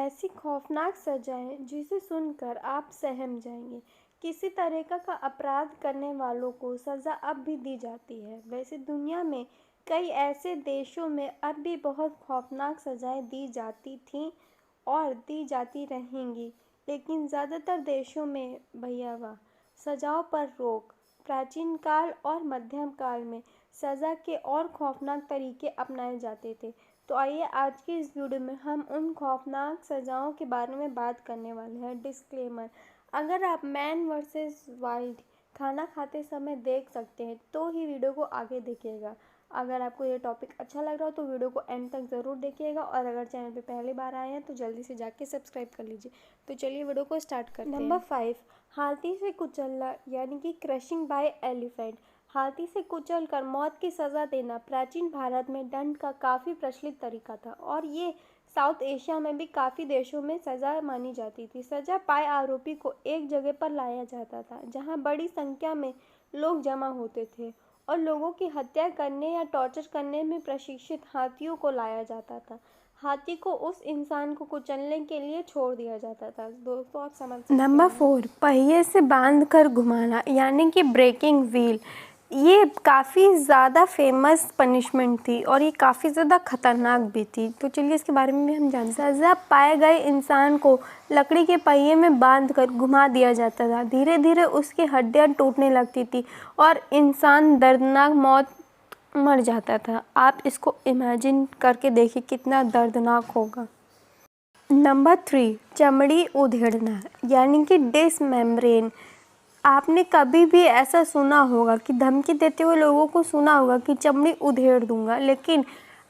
ऐसी खौफनाक सजाएं जिसे सुनकर आप सहम जाएंगे। किसी तरीक़ा का अपराध करने वालों को सज़ा अब भी दी जाती है। वैसे दुनिया में कई ऐसे देशों में अब भी बहुत खौफनाक सजाएं दी जाती थीं और दी जाती रहेंगी, लेकिन ज़्यादातर देशों में भैयावा सजाओं पर रोक। प्राचीन काल और मध्यम काल में सज़ा के और खौफनाक तरीके अपनाए जाते थे। तो आइए आज की इस वीडियो में हम उन खौफनाक सज़ाओं के बारे में बात करने वाले हैं। डिस्क्लेमर: अगर आप मैन वर्सेस वाइल्ड खाना खाते समय देख सकते हैं तो ही वीडियो को आगे देखिएगा। अगर आपको ये टॉपिक अच्छा लग रहा हो तो वीडियो को एंड तक ज़रूर देखिएगा, और अगर चैनल पे पहली बार आए हैं तो जल्दी से जाके सब्सक्राइब कर लीजिए। तो चलिए वीडियो को स्टार्ट करते हैं। नंबर 5, हाथी से कुचलना यानी कि क्रशिंग बाय एलिफेंट। हाथी से कुचलकर मौत की सज़ा देना प्राचीन भारत में दंड का काफ़ी प्रचलित तरीका था, और ये साउथ एशिया में भी काफ़ी देशों में सज़ा मानी जाती थी। सज़ा पाए आरोपी को एक जगह पर लाया जाता था जहां बड़ी संख्या में लोग जमा होते थे, और लोगों की हत्या करने या टॉर्चर करने में प्रशिक्षित हाथियों को लाया जाता था। हाथी को उस इंसान को कुचलने के लिए छोड़ दिया जाता था। दोस्तों आप समझ सकते हैं। नंबर 4, पहिए से बांधकर घुमाना यानी कि ब्रेकिंग व्हील। ये काफ़ी ज़्यादा फेमस पनिशमेंट थी और ये काफ़ी ज़्यादा खतरनाक भी थी। तो चलिए इसके बारे में भी हम जानते हैं। सज़ा पाए गए इंसान को लकड़ी के पहिए में बांधकर घुमा दिया जाता था। धीरे धीरे उसकी हड्डियाँ टूटने लगती थी और इंसान दर्दनाक मौत मर जाता था। आप इसको इमेजिन करके देखिए कितना दर्दनाक होगा। नंबर 3, चमड़ी उधेड़ना यानी कि डिसमेम्ब्रेन। आपने कभी भी ऐसा सुना होगा कि धमकी देते हुए लोगों को सुना होगा कि चमड़ी उधेड़ दूंगा, लेकिन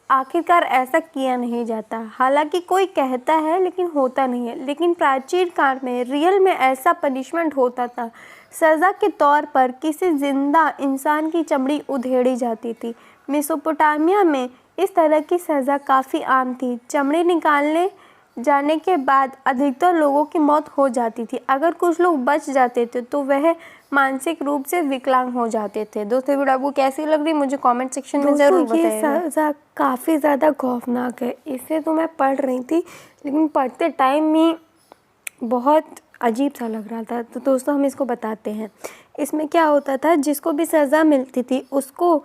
आखिरकार ऐसा किया नहीं जाता। हालांकि कोई कहता है लेकिन होता नहीं है। लेकिन प्राचीन काल में रियल में ऐसा पनिशमेंट होता था। सज़ा के तौर पर किसी जिंदा इंसान की चमड़ी उधेड़ी जाती थी। मेसोपोटामिया में इस तरह की सज़ा काफ़ी आम थी। चमड़ी निकालने जाने के बाद अधिकतर लोगों की मौत हो जाती थी। अगर कुछ लोग बच जाते थे तो वह मानसिक रूप से विकलांग हो जाते थे। दोस्तों वीडियो आपको कैसी लग रही है मुझे कमेंट सेक्शन में ज़रूर बताइएगा। ये सज़ा काफ़ी ज़्यादा खौफनाक है। इसे तो मैं पढ़ रही थी, लेकिन पढ़ते टाइम ही बहुत अजीब सा लग रहा था। तो दोस्तों हम इसको बताते हैं। इसमें क्या होता था, जिसको भी सज़ा मिलती थी उसको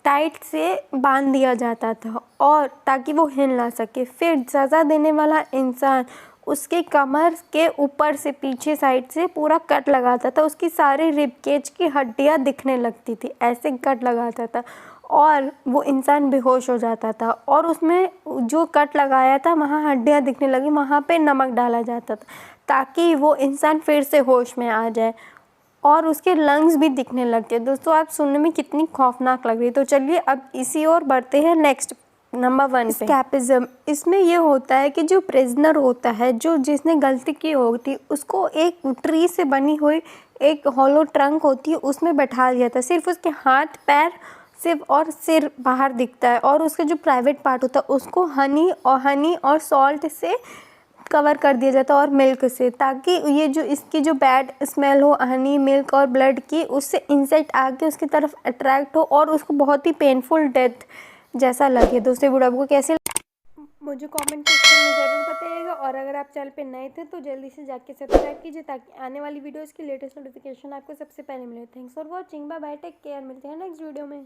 टाइट से बांध दिया जाता था और ताकि वो हिल ना सके। फिर सज़ा देने वाला इंसान उसके कमर के ऊपर से पीछे साइड से पूरा कट लगाता था। उसकी सारी रिबकेज की हड्डियां दिखने लगती थी, ऐसे कट लगाता था और वो इंसान बेहोश हो जाता था। और उसमें जो कट लगाया था वहाँ हड्डियां दिखने लगी, वहाँ पे नमक डाला जाता था ताकि वो इंसान फिर से होश में आ जाए, और उसके लंग्स भी दिखने लगते हैं। दोस्तों आप सुनने में कितनी खौफनाक लग रही है। तो चलिए अब इसी और बढ़ते हैं नेक्स्ट नंबर 1 पे। एस्केपिज्म। इसमें ये होता है कि जो प्रिजनर होता है, जो जिसने गलती की होती, उसको एक ट्री से बनी हुई एक हॉलो ट्रंक होती है उसमें बैठा दिया था। सिर्फ उसके हाथ पैर सिर्फ और सिर बाहर दिखता है, और उसका जो प्राइवेट पार्ट होता है उसको हनी और सॉल्ट से कवर कर दिया जाता है और मिल्क से, ताकि ये जो इसकी जो बैड स्मेल हो हनी मिल्क और ब्लड की, उससे इंसेक्ट आके उसकी तरफ अट्रैक्ट हो और उसको बहुत ही पेनफुल डेथ जैसा लगे। दोस्तों वीडियो आपको कैसे मुझे कमेंट सेक्शन में ज़रूर बताइएगा, और अगर आप चैनल पे नए थे तो जल्दी से जाके सब्सक्राइब कीजिए ताकि आने वाली वीडियोज़ की लेटेस्ट नोटिफिकेशन आपको सबसे पहले मिले। Thanks for watching, bye bye, take care, मिलते हैं नेक्स्ट वीडियो में।